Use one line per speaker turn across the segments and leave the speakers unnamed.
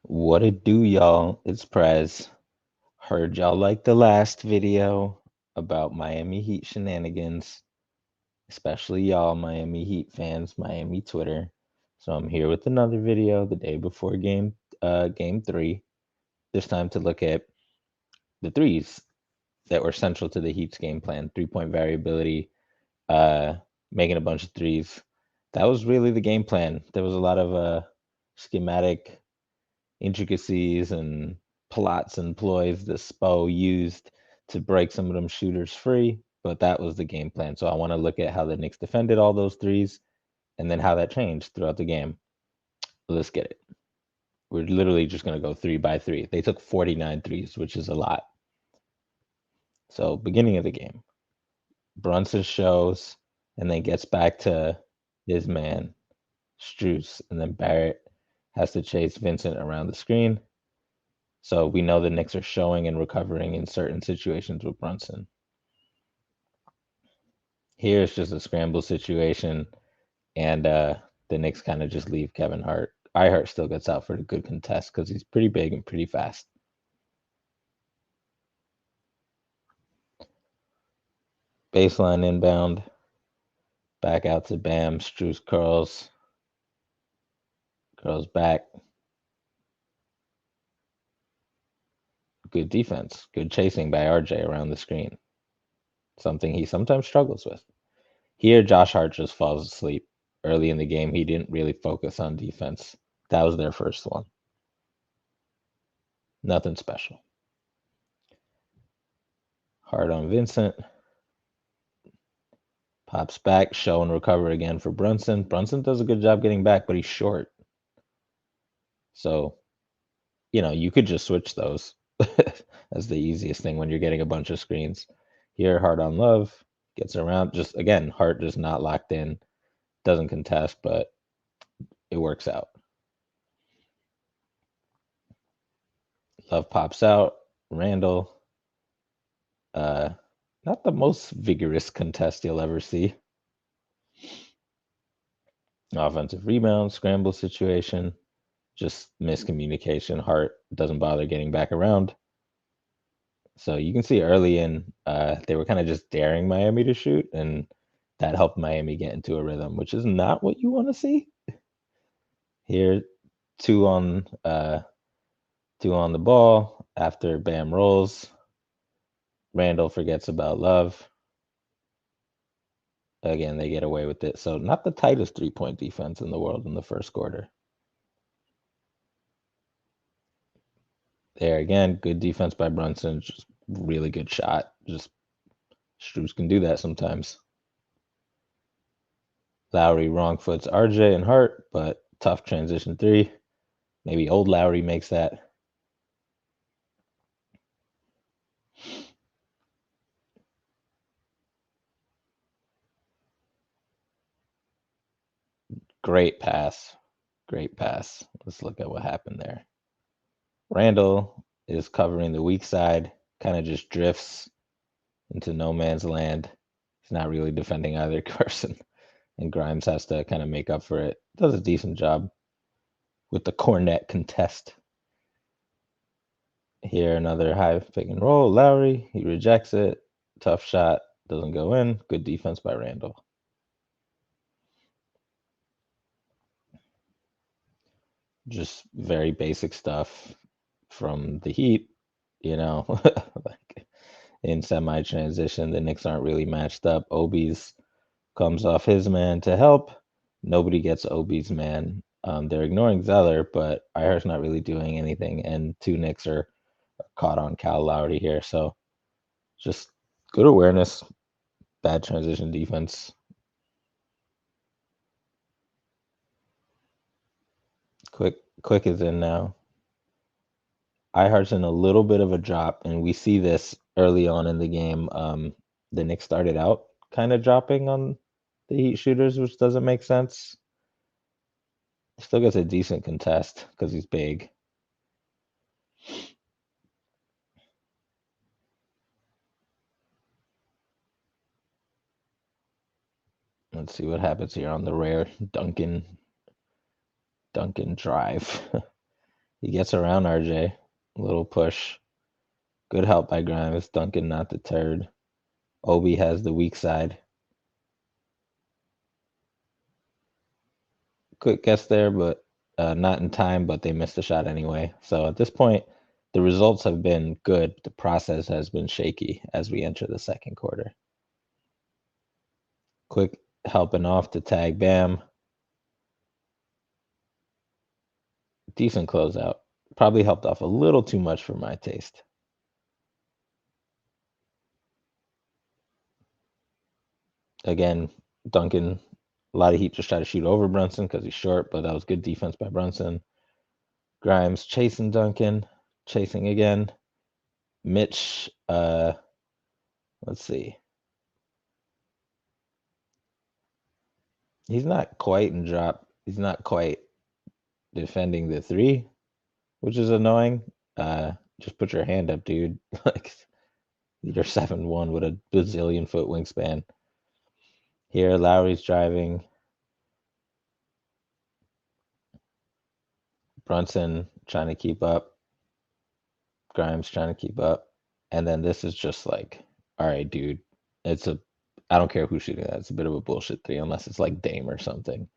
What it do, y'all? It's Prez. Heard y'all like the last video about Miami Heat shenanigans, especially y'all Miami Heat fans, Miami Twitter. So I'm here with another video the day before game 3. This time to look at the threes that were central to the Heat's game plan. 3-point variability, uh, making a bunch of threes. That was really the game plan. There was a lot of schematic intricacies and plots and ploys that Spo used to break some of them shooters free, but that was the game plan. So I want to look at how the Knicks defended all those threes and then how that changed throughout the game. Let's get it. We're literally just going to go 3 by 3. They took 49 threes, which is a lot. So, beginning of the game, Brunson shows and then gets back to his man, Strus, and then Barrett has to chase Vincent around the screen. So we know the Knicks are showing and recovering in certain situations with Brunson. Here it's just a scramble situation, and the Knicks kind of just leave Kevin Hart. Hart still gets out for the good contest because he's pretty big and pretty fast. Baseline inbound, back out to Bam. Strus curls back. Good defense, good chasing by RJ around the screen. Something he sometimes struggles with. Here, Josh Hart just falls asleep. Early in the game, he didn't really focus on defense. That was their first one. Nothing special. Hard on Vincent. Pops back, show and recover again for Brunson. Brunson does a good job getting back, but he's short. So, you could just switch those. That's the easiest thing when you're getting a bunch of screens. Here, hard on Love. Gets around. Just, again, Hart just not locked in. Doesn't contest, but it works out. Love pops out. Randall. Not the most vigorous contest you'll ever see. Offensive rebound, scramble situation, just miscommunication. Hart doesn't bother getting back around. So you can see early in, they were kind of just daring Miami to shoot, and that helped Miami get into a rhythm, which is not what you want to see. Here, two on the ball after Bam rolls. Randall forgets about Love. Again, they get away with it. So not the tightest 3-point defense in the world in the first quarter. There again, good defense by Brunson. Just really good shot. Just Strus can do that sometimes. Lowry wrong foots RJ and Hart, but tough transition 3. Maybe old Lowry makes that. Great pass. Great pass. Let's look at what happened there. Randall is covering the weak side, kind of just drifts into no man's land. He's not really defending either person. And Grimes has to kind of make up for it. Does a decent job with the cornet contest. Here, another high pick and roll. Lowry, he rejects it. Tough shot, doesn't go in. Good defense by Randall. Just very basic stuff from the Heat, like in semi transition. The Knicks aren't really matched up. Obi's comes off his man to help. Nobody gets Obi's man. They're ignoring Zeller, but Ihart's not really doing anything, and two Knicks are caught on Cal Lowry here. So just good awareness, bad transition defense. Quick is in now. Ihart's in a little bit of a drop, and we see this early on in the game. The Knicks started out kind of dropping on the Heat shooters, which doesn't make sense. Still gets a decent contest because he's big. Let's see what happens here on the rare Duncan drive. He gets around RJ. Little push. Good help by Grimes. Duncan not deterred. Obi has the weak side. Quick guess there, but not in time, but they missed the shot anyway. So at this point, the results have been good. The process has been shaky as we enter the second quarter. Quick helping off to tag Bam. Decent closeout. Probably helped off a little too much for my taste. Again, Duncan, a lot of Heat just try to shoot over Brunson because he's short, but that was good defense by Brunson. Grimes chasing Duncan, chasing again. Mitch, let's see. He's not quite in drop. He's not quite defending the three, which is annoying. Just put your hand up, dude. Like you're 7'1" with a bazillion foot wingspan. Here, Lowry's driving. Brunson trying to keep up. Grimes trying to keep up. And then this is just like, all right, dude. I don't care who's shooting that. It's a bit of a bullshit three, unless it's like Dame or something.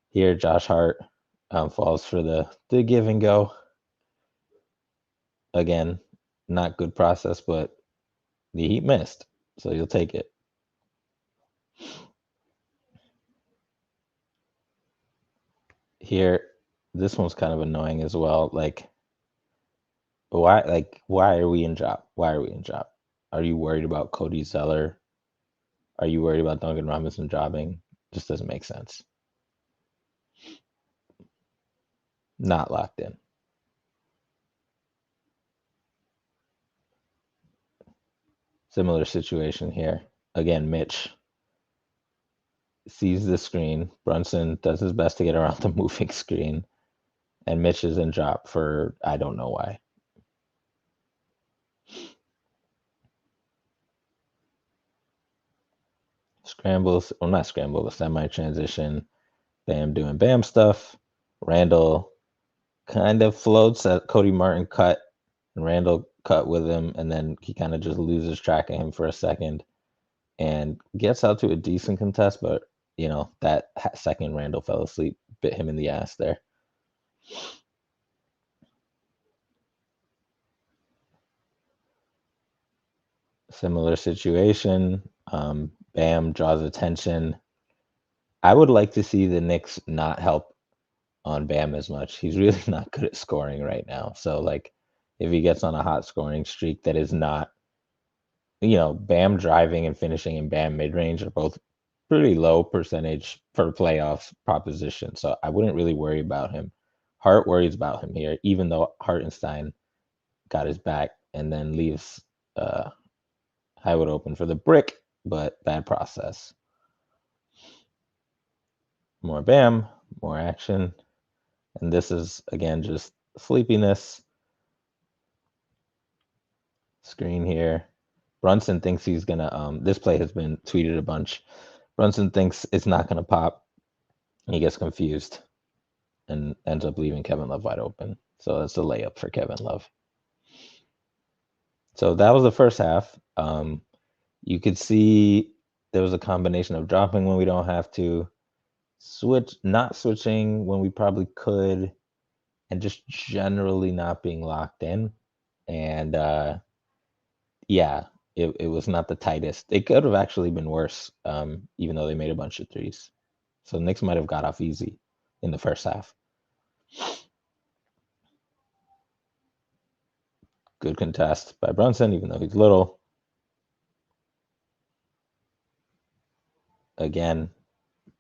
Here, Josh Hart falls for the give and go. Again, not good process, but the Heat missed, so you'll take it. Here, this one's kind of annoying as well. Like, why are we in drop? Why are we in drop? Are you worried about Cody Zeller? Are you worried about Duncan Robinson dropping? Just doesn't make sense. Not locked in. Similar situation here. Again, Mitch sees the screen. Brunson does his best to get around the moving screen. And Mitch is in drop for I don't know why. Scrambles, well, not scramble, but semi transition. Bam doing Bam stuff. Randall kind of floats at Cody Martin cut, and Randall cut with him, and then he kind of just loses track of him for a second and gets out to a decent contest, but that second Randall fell asleep, bit him in the ass there. Similar situation. Bam draws attention. I would like to see the Knicks not help on Bam as much. He's really not good at scoring right now. So like if he gets on a hot scoring streak that is not, Bam driving and finishing and Bam mid-range are both pretty low percentage for playoffs proposition. So I wouldn't really worry about him. Hart worries about him here, even though Hartenstein got his back and then leaves Highwood open for the brick, but bad process. More Bam, more action. And this is, again, just sleepiness. Screen here. Brunson thinks he's going to, this play has been tweeted a bunch. Brunson thinks it's not going to pop. He gets confused and ends up leaving Kevin Love wide open. So that's a layup for Kevin Love. So that was the first half. You could see there was a combination of dropping when we don't have to, not switching when we probably could, and just generally not being locked in. And yeah, it was not the tightest. It could have actually been worse, even though they made a bunch of threes. So the Knicks might have got off easy in the first half. Good contest by Brunson, even though he's little. Again,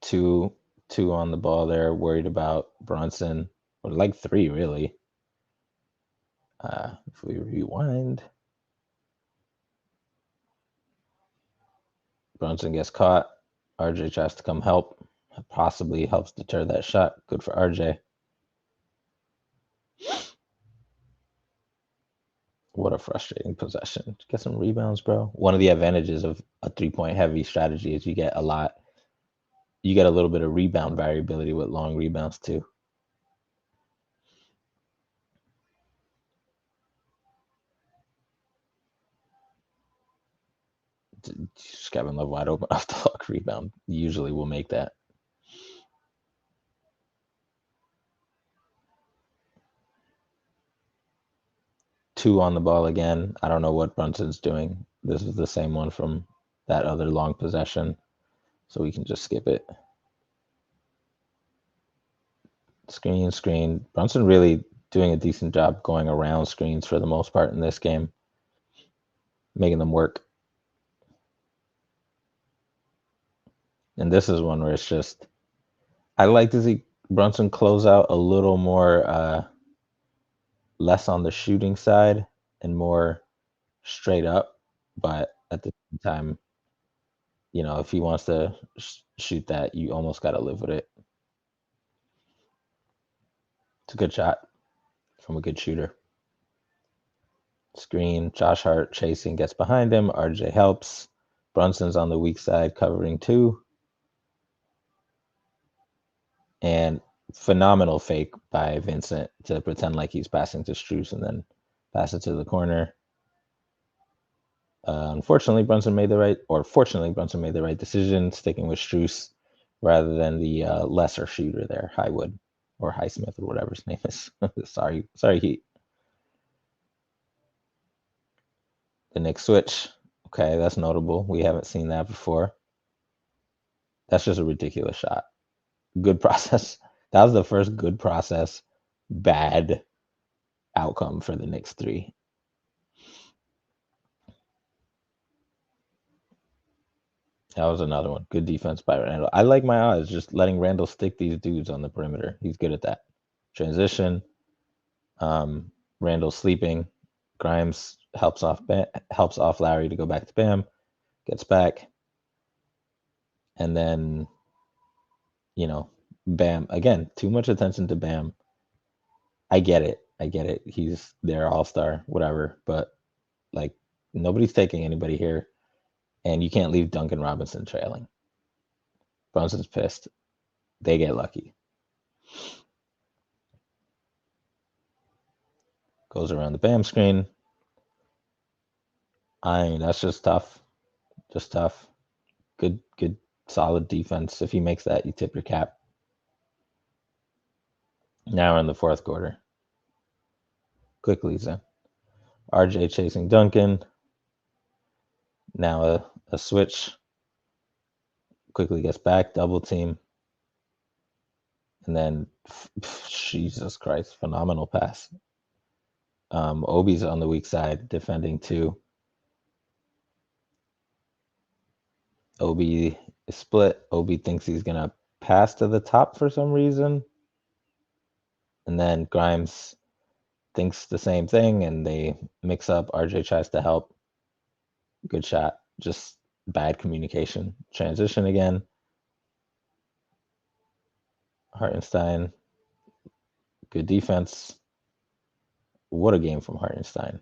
two on the ball there, worried about Brunson, or like three really. If we rewind, Brunson gets caught. RJ tries to come help. Possibly helps deter that shot. Good for RJ. What a frustrating possession. Get some rebounds, bro. One of the advantages of a 3-point heavy strategy is you get a little bit of rebound variability with long rebounds too. Just Kevin Love wide open off the hook rebound. Usually will make that. Two on the ball again. I don't know what Brunson's doing. This is the same one from that other long possession, so we can just skip it. Screen, screen. Brunson really doing a decent job going around screens for the most part in this game, making them work. And this is one where it's just, I like to see Brunson close out a little more, less on the shooting side and more straight up. But at the same time, if he wants to shoot that, you almost got to live with it. It's a good shot from a good shooter. Screen, Josh Hart chasing, gets behind him. RJ helps. Brunson's on the weak side covering two. And phenomenal fake by Vincent to pretend like he's passing to Strus and then pass it to the corner. Fortunately, Brunson made the right decision, sticking with Strus rather than the lesser shooter there, Highwood or Highsmith or whatever his name is. sorry, Heat. The Knicks switch. Okay, that's notable. We haven't seen that before. That's just a ridiculous shot. Good process. That was the first good process, bad outcome for the Knicks three. That was another one. Good defense by Randall. I like my odds, just letting Randall stick these dudes on the perimeter. He's good at that. Transition. Randall sleeping. Grimes helps off Larry to go back to Bam. Gets back. And then, Bam. Again, too much attention to Bam. I get it. He's their all-star, whatever. But, nobody's taking anybody here. And you can't leave Duncan Robinson trailing. Brunson's pissed. They get lucky. Goes around the Bam screen. That's just tough. Just tough. Good, solid defense. If he makes that, you tip your cap. Now we're in the fourth quarter. Quickly, then. RJ chasing Duncan. Now a switch. Quickly gets back, double team. And then, Jesus Christ, phenomenal pass. Obi's on the weak side, defending two. Obi is split. Obi thinks he's going to pass to the top for some reason. And then Grimes thinks the same thing, and they mix up. RJ tries to help. Good shot. Just bad communication. Transition again. Hartenstein. Good defense. What a game from Hartenstein.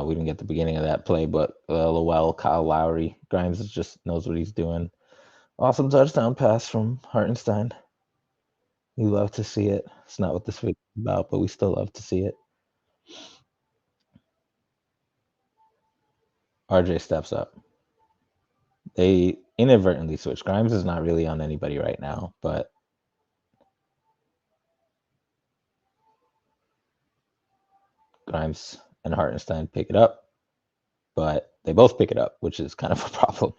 We didn't get the beginning of that play, but Lowell, Kyle Lowry, Grimes just knows what he's doing. Awesome touchdown pass from Hartenstein. We love to see it. It's not what this video is about, but we still love to see it. RJ steps up. They inadvertently switch. Grimes is not really on anybody right now, but Grimes and Hartenstein pick it up, but they both pick it up, which is kind of a problem.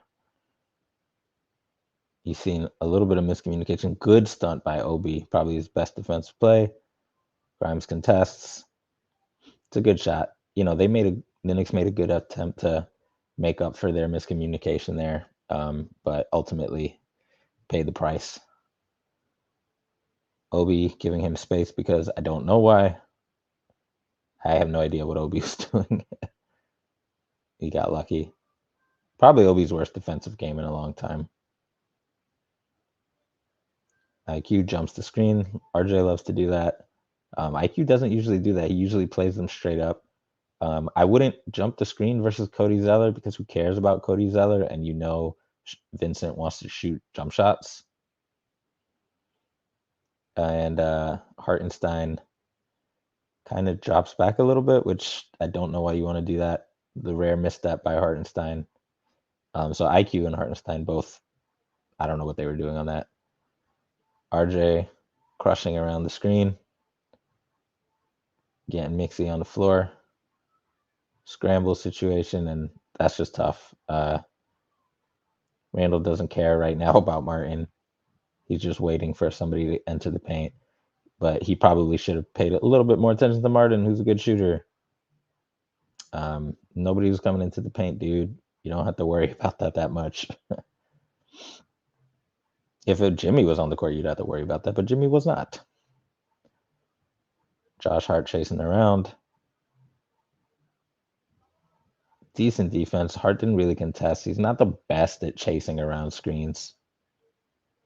You've seen a little bit of miscommunication. Good stunt by Obi, probably his best defensive play. Grimes contests. It's a good shot. The Knicks made a good attempt to make up for their miscommunication there, but ultimately paid the price. Obi giving him space because I don't know why. I have no idea what Obi was doing. He got lucky. Probably Obi's worst defensive game in a long time. IQ jumps the screen. RJ loves to do that. IQ doesn't usually do that. He usually plays them straight up. I wouldn't jump the screen versus Cody Zeller because who cares about Cody Zeller? And Vincent wants to shoot jump shots. And Hartenstein kind of drops back a little bit, which I don't know why you want to do that. the rare misstep by Hartenstein. So IQ and Hartenstein both, I don't know what they were doing on that. RJ crushing around the screen, getting Mixie on the floor, scramble situation, and that's just tough. Randall doesn't care right now about Martin. He's just waiting for somebody to enter the paint. But he probably should have paid a little bit more attention to Martin, who's a good shooter. Nobody was coming into the paint, dude. You don't have to worry about that much. If Jimmy was on the court, you'd have to worry about that, but Jimmy was not. Josh Hart chasing around. Decent defense. Hart didn't really contest. He's not the best at chasing around screens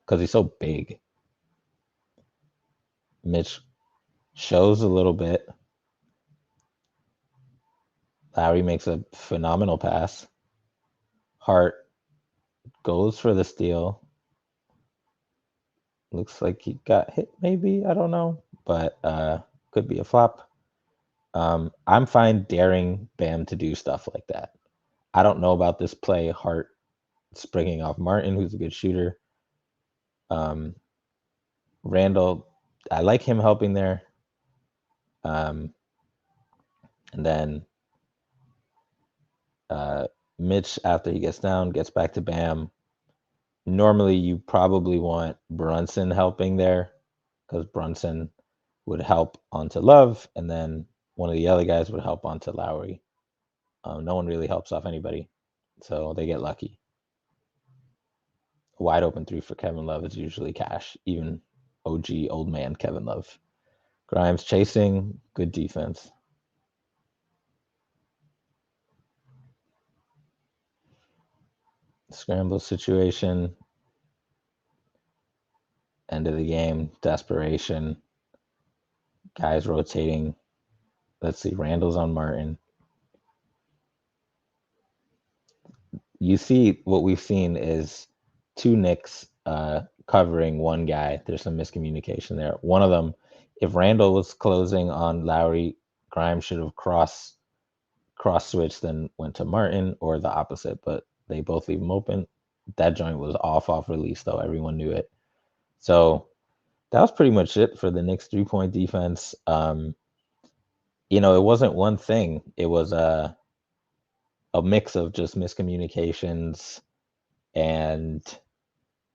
because he's so big. Mitch shows a little bit. Lowry makes a phenomenal pass. Hart goes for the steal. Looks like he got hit, maybe. I don't know. But could be a flop. I'm fine daring Bam to do stuff like that. I don't know about this play. Hart springing off Martin, who's a good shooter. Randall, I like him helping there. And then Mitch, after he gets down, gets back to Bam. Normally, you probably want Brunson helping there because Brunson would help onto Love, and then one of the other guys would help onto Lowry. No one really helps off anybody, so they get lucky. A wide open three for Kevin Love is usually cash, even OG old man Kevin Love. Grimes chasing, good defense. Scramble situation. End of the game, desperation. Guys rotating. Let's see, Randall's on Martin. You see, what we've seen is two Knicks covering one guy. There's some miscommunication there. One of them, if Randall was closing on Lowry, Grimes should have cross switched, then went to Martin, or the opposite, but they both leave him open. That joint was off release, though. Everyone knew it. So that was pretty much it for the Knicks 3-point defense. It wasn't one thing. It was a mix of just miscommunications and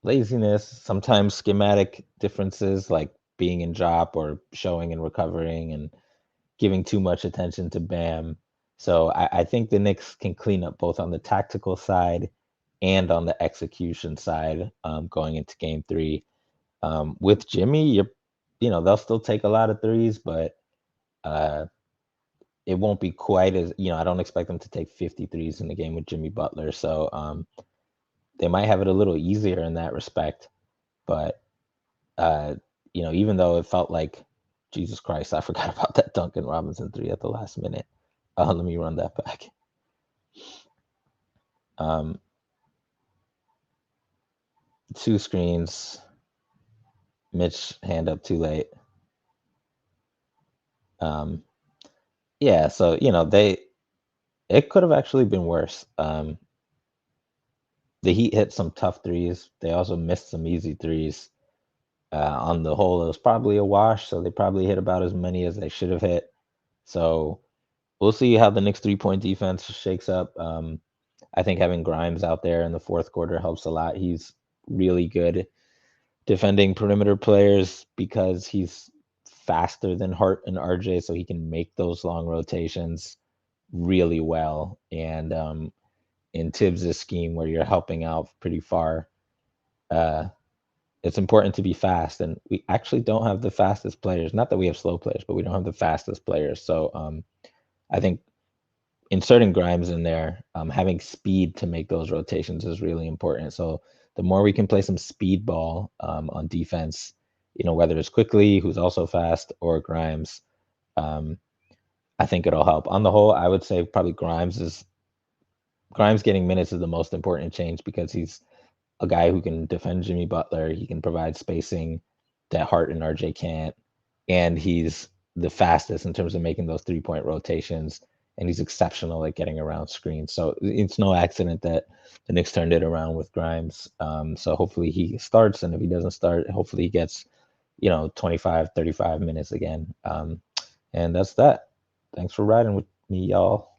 laziness, sometimes schematic differences like being in drop or showing and recovering and giving too much attention to Bam. So I think the Knicks can clean up both on the tactical side and on the execution side going into game 3. With Jimmy, they'll still take a lot of threes, but it won't be quite as, I don't expect them to take 50 threes in the game with Jimmy Butler. So they might have it a little easier in that respect. But, even though it felt like, Jesus Christ, I forgot about that Duncan Robinson 3 at the last minute. Let me run that back. Two screens. Mitch hand up too late. Yeah, so it could have actually been worse. The Heat hit some tough threes. They also missed some easy threes. On the whole, it was probably a wash, so they probably hit about as many as they should have hit. So we'll see how the Knicks 3-point defense shakes up. I think having Grimes out there in the fourth quarter helps a lot. He's really good defending perimeter players because he's faster than Hart and RJ, so he can make those long rotations really well. And in Tibbs' scheme, where you're helping out pretty far, it's important to be fast. And we actually don't have the fastest players. Not that we have slow players, but we don't have the fastest players. So I think inserting Grimes in there, having speed to make those rotations is really important. So the more we can play some speed ball on defense, whether it's Quickly, who's also fast, or Grimes, I think it'll help. On the whole, I would say probably Grimes getting minutes is the most important change because he's a guy who can defend Jimmy Butler. He can provide spacing that Hart and RJ can't. And he's the fastest in terms of making those 3-point rotations and he's exceptional at getting around screens. So it's no accident that the Knicks turned it around with Grimes. So hopefully he starts, and if he doesn't start, hopefully he gets, 25, 35 minutes again. And that's that. Thanks for riding with me, y'all.